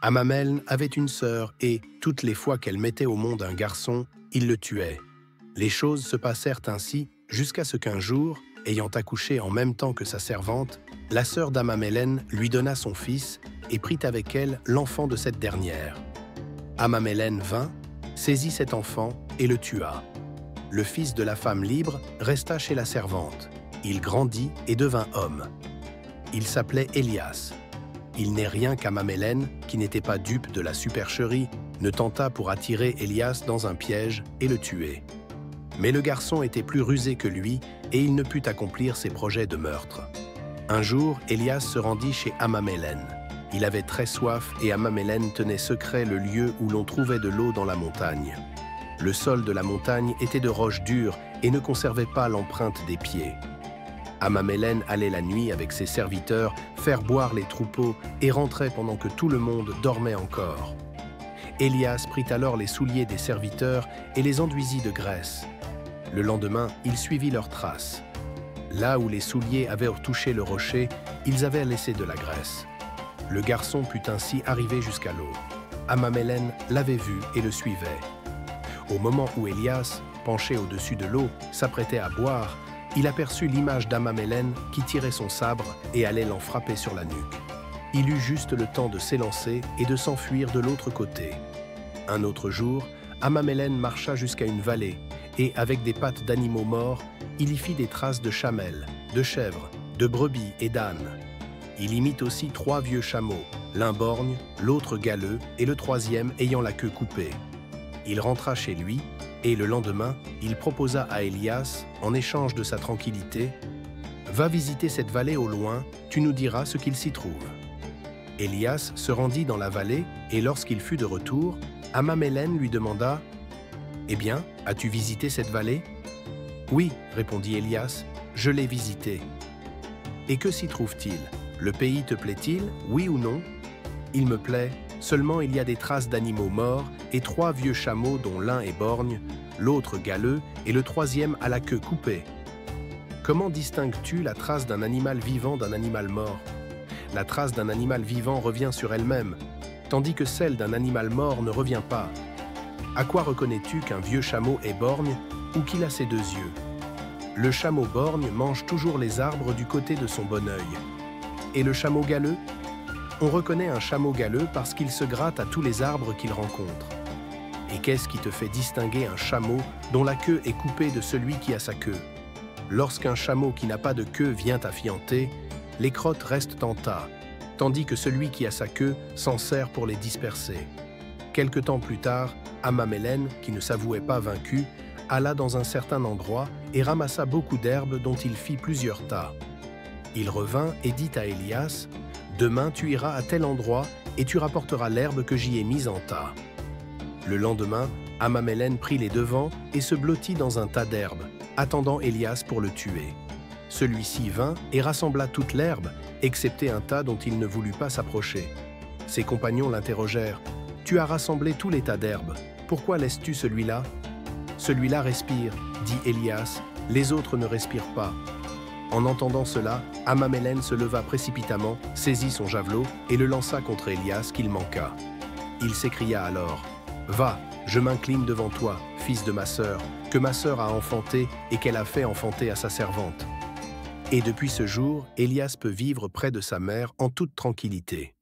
Amamène avait une sœur et, toutes les fois qu'elle mettait au monde un garçon, il le tuait. Les choses se passèrent ainsi jusqu'à ce qu'un jour, ayant accouché en même temps que sa servante, la sœur d'Amamélène lui donna son fils et prit avec elle l'enfant de cette dernière. Amamélène vint, saisit cet enfant et le tua. Le fils de la femme libre resta chez la servante. Il grandit et devint homme. Il s'appelait Élias. Il n'est rien qu'Amamélène, qui n'était pas dupe de la supercherie, ne tenta pour attirer Élias dans un piège et le tuer. Mais le garçon était plus rusé que lui et il ne put accomplir ses projets de meurtre. Un jour, Élias se rendit chez Amamélène. Il avait très soif et Amamélène tenait secret le lieu où l'on trouvait de l'eau dans la montagne. Le sol de la montagne était de roches dures et ne conservait pas l'empreinte des pieds. Amamélène allait la nuit avec ses serviteurs faire boire les troupeaux et rentrait pendant que tout le monde dormait encore. Élias prit alors les souliers des serviteurs et les enduisit de graisse. Le lendemain, il suivit leurs traces. Là où les souliers avaient touché le rocher, ils avaient laissé de la graisse. Le garçon put ainsi arriver jusqu'à l'eau. Amamélène l'avait vu et le suivait. Au moment où Élias, penché au-dessus de l'eau, s'apprêtait à boire, il aperçut l'image d'Amamélène qui tirait son sabre et allait l'en frapper sur la nuque. Il eut juste le temps de s'élancer et de s'enfuir de l'autre côté. Un autre jour, Amamélène marcha jusqu'à une vallée et, avec des pattes d'animaux morts, il y fit des traces de chamelles, de chèvres, de brebis et d'ânes. Il y mit aussi 3 vieux chameaux, l'un borgne, l'autre galeux et le troisième ayant la queue coupée. Il rentra chez lui et le lendemain, il proposa à Élias, en échange de sa tranquillité, « Va visiter cette vallée au loin, tu nous diras ce qu'il s'y trouve. » Élias se rendit dans la vallée et lorsqu'il fut de retour, Amamélène lui demanda « Eh bien, as-tu visité cette vallée ?»« Oui, répondit Élias, je l'ai visitée. »« Et que s'y trouve-t-il? Le pays te plaît-il, oui ou non ?»« Il me plaît, seulement il y a des traces d'animaux morts et 3 vieux chameaux dont l'un est borgne, l'autre galeux et le troisième a la queue coupée. Comment distingues-tu la trace d'un animal vivant d'un animal mort? La trace d'un animal vivant revient sur elle-même, tandis que celle d'un animal mort ne revient pas. À quoi reconnais-tu qu'un vieux chameau est borgne ou qu'il a ses 2 yeux? Le chameau borgne mange toujours les arbres du côté de son bon œil. Et le chameau galeux? On reconnaît un chameau galeux parce qu'il se gratte à tous les arbres qu'il rencontre. Et qu'est-ce qui te fait distinguer un chameau dont la queue est coupée de celui qui a sa queue? Lorsqu'un chameau qui n'a pas de queue vient à fienter, les crottes restent en tas, tandis que celui qui a sa queue s'en sert pour les disperser. Quelque temps plus tard, Amamélène, qui ne s'avouait pas vaincu, alla dans un certain endroit et ramassa beaucoup d'herbes dont il fit plusieurs tas. Il revint et dit à Élias, « Demain tu iras à tel endroit et tu rapporteras l'herbe que j'y ai mise en tas. » Le lendemain, Amamélène prit les devants et se blottit dans un tas d'herbes, attendant Élias pour le tuer. Celui-ci vint et rassembla toute l'herbe, excepté un tas dont il ne voulut pas s'approcher. Ses compagnons l'interrogèrent. « Tu as rassemblé tous les tas d'herbes. Pourquoi laisses-tu celui-là ?»« Celui-là respire, dit Élias, les autres ne respirent pas. » En entendant cela, Amamélène se leva précipitamment, saisit son javelot et le lança contre Élias qu'il manqua. Il s'écria alors « Va, je m'incline devant toi, fils de ma sœur, que ma sœur a enfanté et qu'elle a fait enfanter à sa servante. » Et depuis ce jour, Élias peut vivre près de sa mère en toute tranquillité.